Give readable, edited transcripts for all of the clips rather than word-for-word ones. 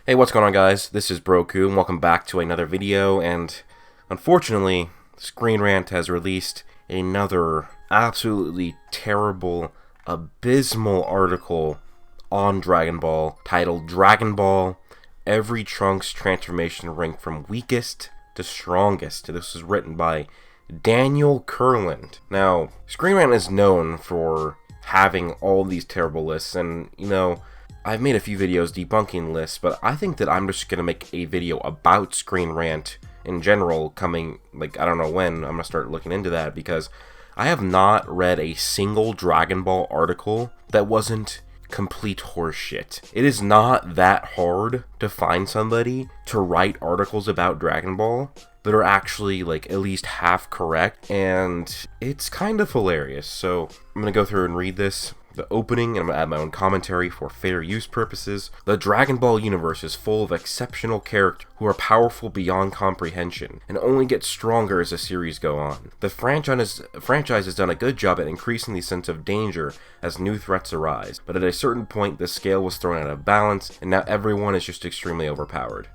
Hey, what's going on, guys? This is Broku, and welcome back to another video, and unfortunately, Screenrant has released another absolutely terrible, abysmal article on Dragon Ball, titled Dragon Ball, Every Trunks Transformation Ranked from Weakest to Strongest. This was written by Daniel Kurland. Now, Screenrant is known for having all these terrible lists, and, I've made a few videos debunking lists, but I think that I'm just going to make a video about Screenrant in general coming, I don't know when. I'm going to start looking into that because I have not read a single Dragon Ball article that wasn't complete horseshit. It is not that hard to find somebody to write articles about Dragon Ball that are actually, at least half correct, and it's kind of hilarious. So I'm going to go through and read the opening, and I'm going to add my own commentary for fair use purposes. The Dragon Ball universe is full of exceptional characters who are powerful beyond comprehension, and only get stronger as the series go on. The franchise has done a good job at increasing the sense of danger as new threats arise, but at a certain point the scale was thrown out of balance, and now everyone is just extremely overpowered.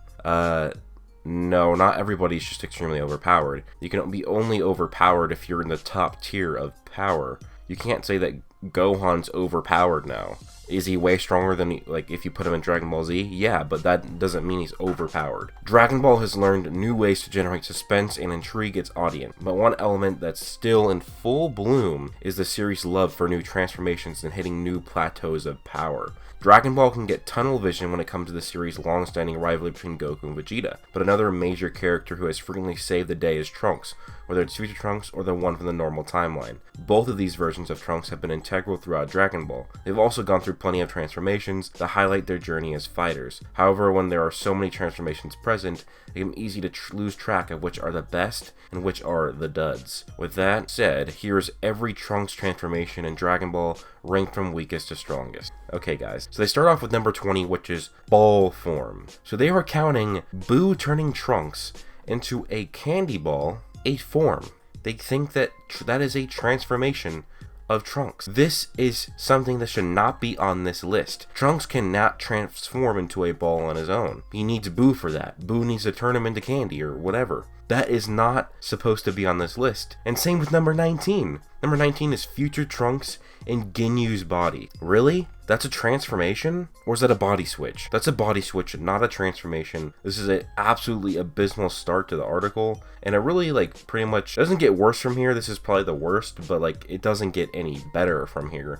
No, not everybody's just extremely overpowered. You can be only overpowered if you're in the top tier of power. You can't say that Gohan's overpowered now. Is he way stronger than, if you put him in Dragon Ball Z? Yeah, but that doesn't mean he's overpowered. Dragon Ball has learned new ways to generate suspense and intrigue its audience, but one element that's still in full bloom is the series' love for new transformations and hitting new plateaus of power. Dragon Ball can get tunnel vision when it comes to the series' long-standing rivalry between Goku and Vegeta, but another major character who has frequently saved the day is Trunks, whether it's Future Trunks or the one from the normal timeline. Both of these versions of Trunks have been integral throughout Dragon Ball. They've also gone through plenty of transformations that highlight their journey as fighters. However, when there are so many transformations present, it can be easy to lose track of which are the best and which are the duds. With that said, here's every Trunks transformation in Dragon Ball ranked from weakest to strongest. Okay, guys, so they start off with number 20, which is ball form. So they are counting Boo turning Trunks into a candy ball a form. They think that that is a transformation of Trunks. This is something that should not be on this list. Trunks cannot transform into a ball on his own. He needs Boo for that. Boo needs to turn him into candy or whatever. That is not supposed to be on this list. And same with number 19. Number 19 is Future Trunks in GINYU'S body. Really? That's a transformation? Or is that a body switch? That's a body switch, not a transformation. This is an absolutely abysmal start to the article. And it really, pretty much doesn't get worse from here. This is probably the worst, but, it doesn't get any better from here.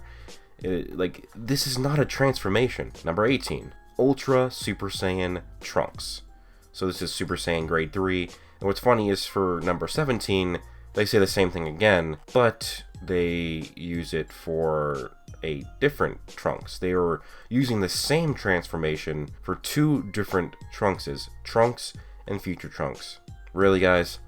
This is not a transformation. Number 18, Ultra Super Saiyan Trunks. So this is Super Saiyan Grade 3. And what's funny is for number 17, they say the same thing again, but they use it for a different Trunks. They are using the same transformation for two different Trunkses, Trunks and Future Trunks. Really, guys?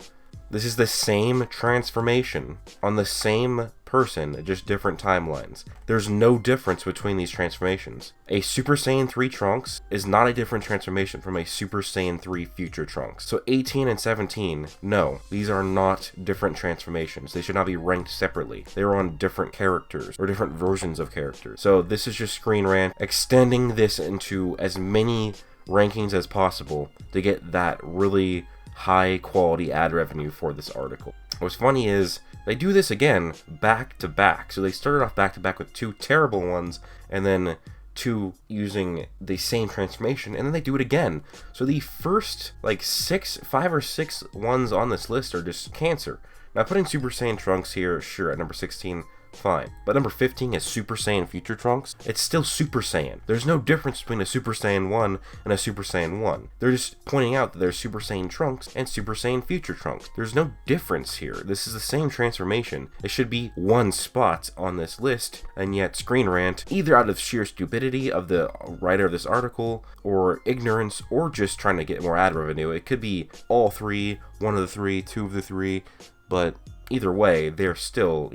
This is the same transformation on the same person, just different timelines. There's no difference between these transformations. A Super Saiyan 3 Trunks is not a different transformation from a Super Saiyan 3 Future Trunks. So 18 and 17, no, these are not different transformations. They should not be ranked separately. They are on different characters or different versions of characters. So this is just Screenrant extending this into as many rankings as possible to get that really high quality ad revenue for this article. What's funny is they do this again back to back. So they started off back to back with two terrible ones and then two using the same transformation, and then they do it again. So the first 5 or 6 ones on this list are just cancer. Now putting Super Saiyan Trunks here, sure, at number 16, fine. But number 15 is Super Saiyan Future Trunks. It's still Super Saiyan. There's no difference between a Super Saiyan 1 and a Super Saiyan 1. They're just pointing out that there's Super Saiyan Trunks and Super Saiyan Future Trunks. There's no difference here. This is the same transformation. It should be one spot on this list, and yet Screenrant, either out of sheer stupidity of the writer of this article, or ignorance, or just trying to get more ad revenue. It could be all three, one of the three, two of the three, but either way, they're still,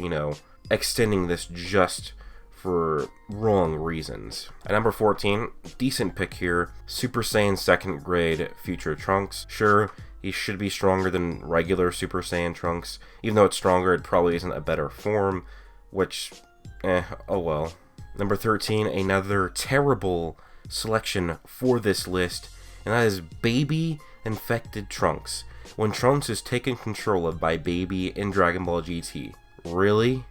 extending this just for wrong reasons. At number 14, decent pick here, Super Saiyan 2nd grade Future Trunks. Sure, he should be stronger than regular Super Saiyan Trunks. Even though it's stronger, it probably isn't a better form, which, oh well. Number 13, another terrible selection for this list, and that is Baby Infected Trunks. When Trunks is taken control of by Baby in Dragon Ball GT. Really?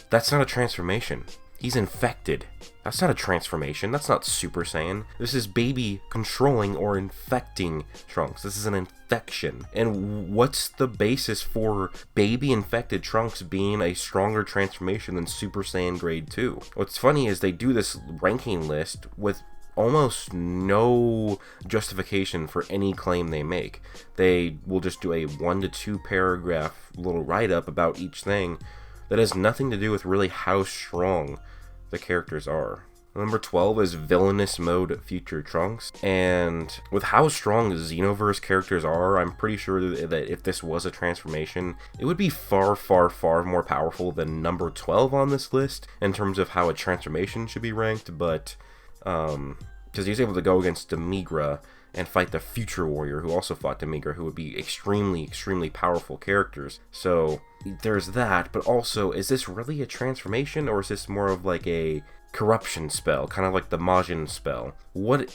That's not a transformation. He's infected. That's not a transformation. That's not Super Saiyan. This is Baby controlling or infecting Trunks. This is an infection. And what's the basis for Baby infected Trunks being a stronger transformation than Super Saiyan Grade 2? What's funny is they do this ranking list with almost no justification for any claim they make. They will just do a 1 to 2 paragraph little write-up about each thing that has nothing to do with really how strong the characters are. Number 12 is Villainous Mode Future Trunks, and with how strong the Xenoverse characters are, I'm pretty sure that if this was a transformation, it would be far, far, far more powerful than number 12 on this list in terms of how a transformation should be ranked, but because he's able to go against Demigra and fight the Future Warrior, who also fought Demigra, who would be extremely, extremely powerful characters. So there's that, but also, is this really a transformation, or is this more of like a corruption spell, kind of like the Majin spell? What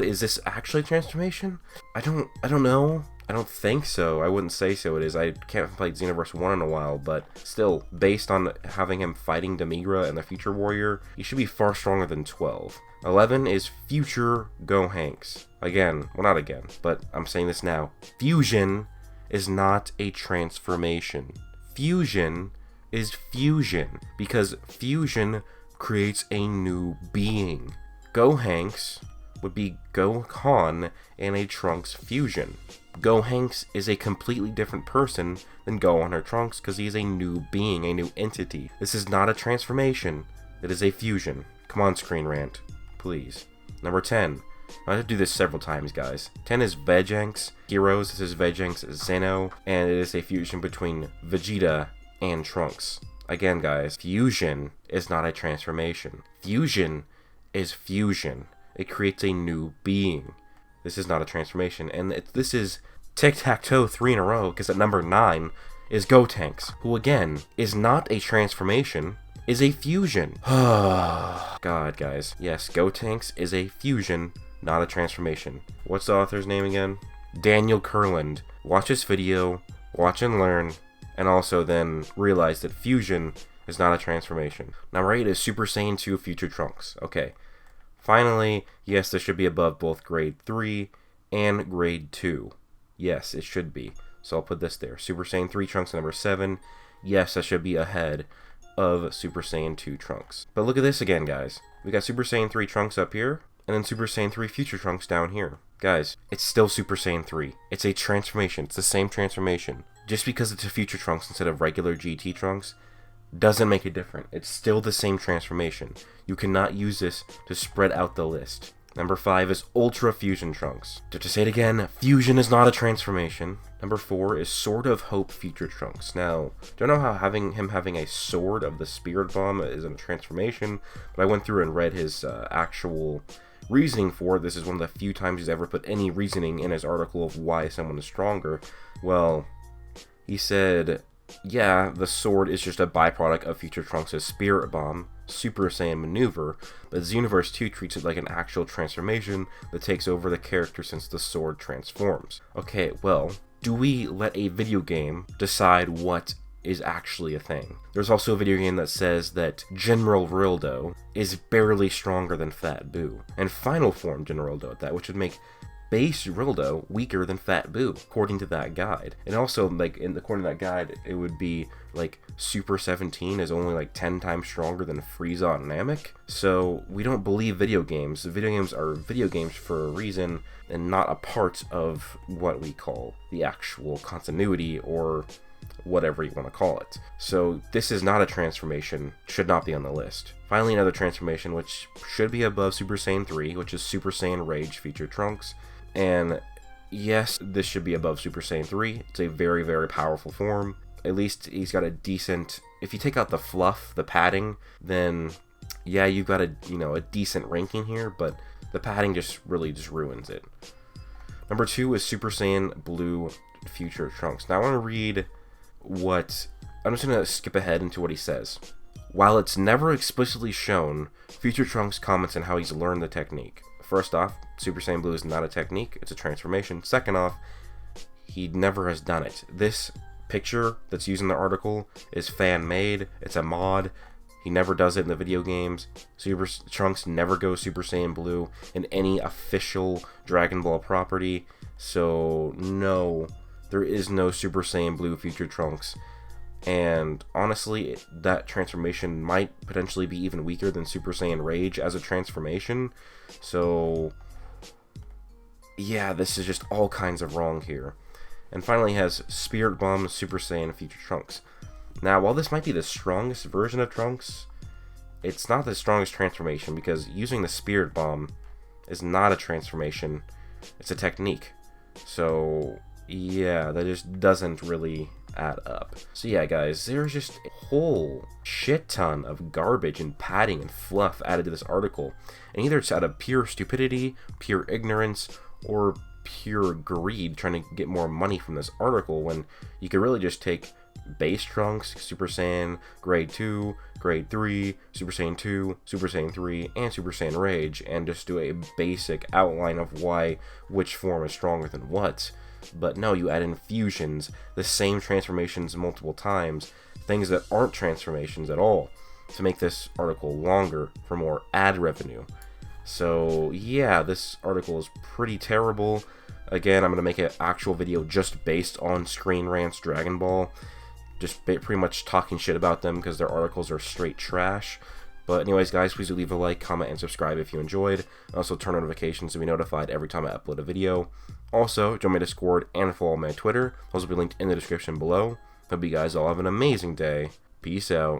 is this actually a transformation? I don't know. I don't think so. I wouldn't say so it is. I can't play Xenoverse 1 in a while, but still, based on having him fighting Demigra and the Future Warrior, he should be far stronger than 12. 11 is Future GOHANKS. Again, well, not again, but I'm saying this now. Fusion is not a transformation. Fusion is fusion, because fusion creates a new being. GOHANKS would be Gohan and a Trunks fusion. GOHANKS is a completely different person than Gohan or Trunks because he is a new being, a new entity. This is not a transformation. It is a fusion. Come on, Screenrant. Please. Number 10. I have to do this several times, guys. 10 is VEGENKS Heroes. This is VEGENKS XENO, and it is a fusion between Vegeta and Trunks. Again, guys, fusion is not a transformation. Fusion is fusion. It creates a new being. This is not a transformation, and this is tic-tac-toe 3 in a row, because at number 9 is GOTENKS, who again is not a transformation, is a fusion. God, guys. Yes, GOTENKS is a fusion, not a transformation. What's the author's name again? Daniel Kurland. Watch this video, watch and learn, and also then realize that fusion is not a transformation. Number 8 is Super Saiyan 2 Future Trunks. Okay. Finally, yes, this should be above both Grade 3 and Grade 2. Yes, it should be. So I'll put this there. Super Saiyan 3 Trunks number 7. Yes, that should be ahead of Super Saiyan 2 Trunks. But look at this again, guys. We got Super Saiyan 3 Trunks up here, and then Super Saiyan 3 Future Trunks down here. Guys, it's still Super Saiyan 3. It's a transformation. It's the same transformation. Just because it's a Future Trunks instead of regular GT Trunks doesn't make it different. It's still the same transformation. You cannot use this to spread out the list. Number 5 is Ultra Fusion Trunks. To say it again, fusion is not a transformation. Number 4 is Sword of Hope Future Trunks. Now, don't know how having a sword of the Spirit Bomb is a transformation, but I went through and read his actual reasoning for it. This is one of the few times he's ever put any reasoning in his article of why someone is stronger. Well, he said, yeah, the sword is just a byproduct of Future Trunks' Spirit Bomb, Super Saiyan maneuver, but Xenoverse 2 treats it like an actual transformation that takes over the character since the sword transforms. Okay, well, do we let a video game decide what is actually a thing? There's also a video game that says that General Rildo is barely stronger than Fat Boo, and Final Form General Rildo at that, which would make base Rildo weaker than Fat Boo, according to that guide. And also, like, according to that guide, it would be like Super 17 is only like 10 times stronger than Frieza and Namek. So we don't believe video games. The video games are video games for a reason and not a part of what we call the actual continuity or whatever you want to call it. So this is not a transformation, should not be on the list. Finally, another transformation which should be above Super Saiyan 3, which is Super Saiyan Rage Future Trunks. And yes, this should be above Super Saiyan 3. It's a very, very powerful form. At least he's got a decent, if you take out the fluff, the padding, then yeah, you've got a decent ranking here, but the padding just really just ruins it. Number 2 is Super Saiyan Blue Future Trunks. Now I want to read I'm just going to skip ahead into what he says. While it's never explicitly shown, Future Trunks comments on how he's learned the technique. First off, Super Saiyan Blue is not a technique, it's a transformation. Second off, he never has done it. This picture that's used in the article is fan-made, it's a mod. He never does it in the video games. Super Trunks never goes Super Saiyan Blue in any official Dragon Ball property. So, no, there is no Super Saiyan Blue Future Trunks. And honestly, that transformation might potentially be even weaker than Super Saiyan Rage as a transformation. So, yeah, this is just all kinds of wrong here. And finally has Spirit Bomb Super Saiyan Future Trunks. Now, while this might be the strongest version of Trunks, it's not the strongest transformation, because using the Spirit Bomb is not a transformation, it's a technique. So, yeah, that just doesn't really add up. So yeah, guys, there's just a whole shit ton of garbage and padding and fluff added to this article. And either it's out of pure stupidity, pure ignorance, or pure greed trying to get more money from this article, when you could really just take base Trunks, Super Saiyan, Grade 2, Grade 3, Super Saiyan 2, Super Saiyan 3, and Super Saiyan Rage, and just do a basic outline of why which form is stronger than what. But no, you add in fusions, the same transformations multiple times, things that aren't transformations at all, to make this article longer for more ad revenue. So yeah, this article is pretty terrible. Again, I'm going to make an actual video just based on Screenrant's Dragon Ball, just pretty much talking shit about them because their articles are straight trash. But anyways, guys, please do leave a like, comment, and subscribe if you enjoyed. Also, turn on notifications to be notified every time I upload a video. Also, join my Discord and follow my Twitter. Those will be linked in the description below. Hope you guys all have an amazing day. Peace out.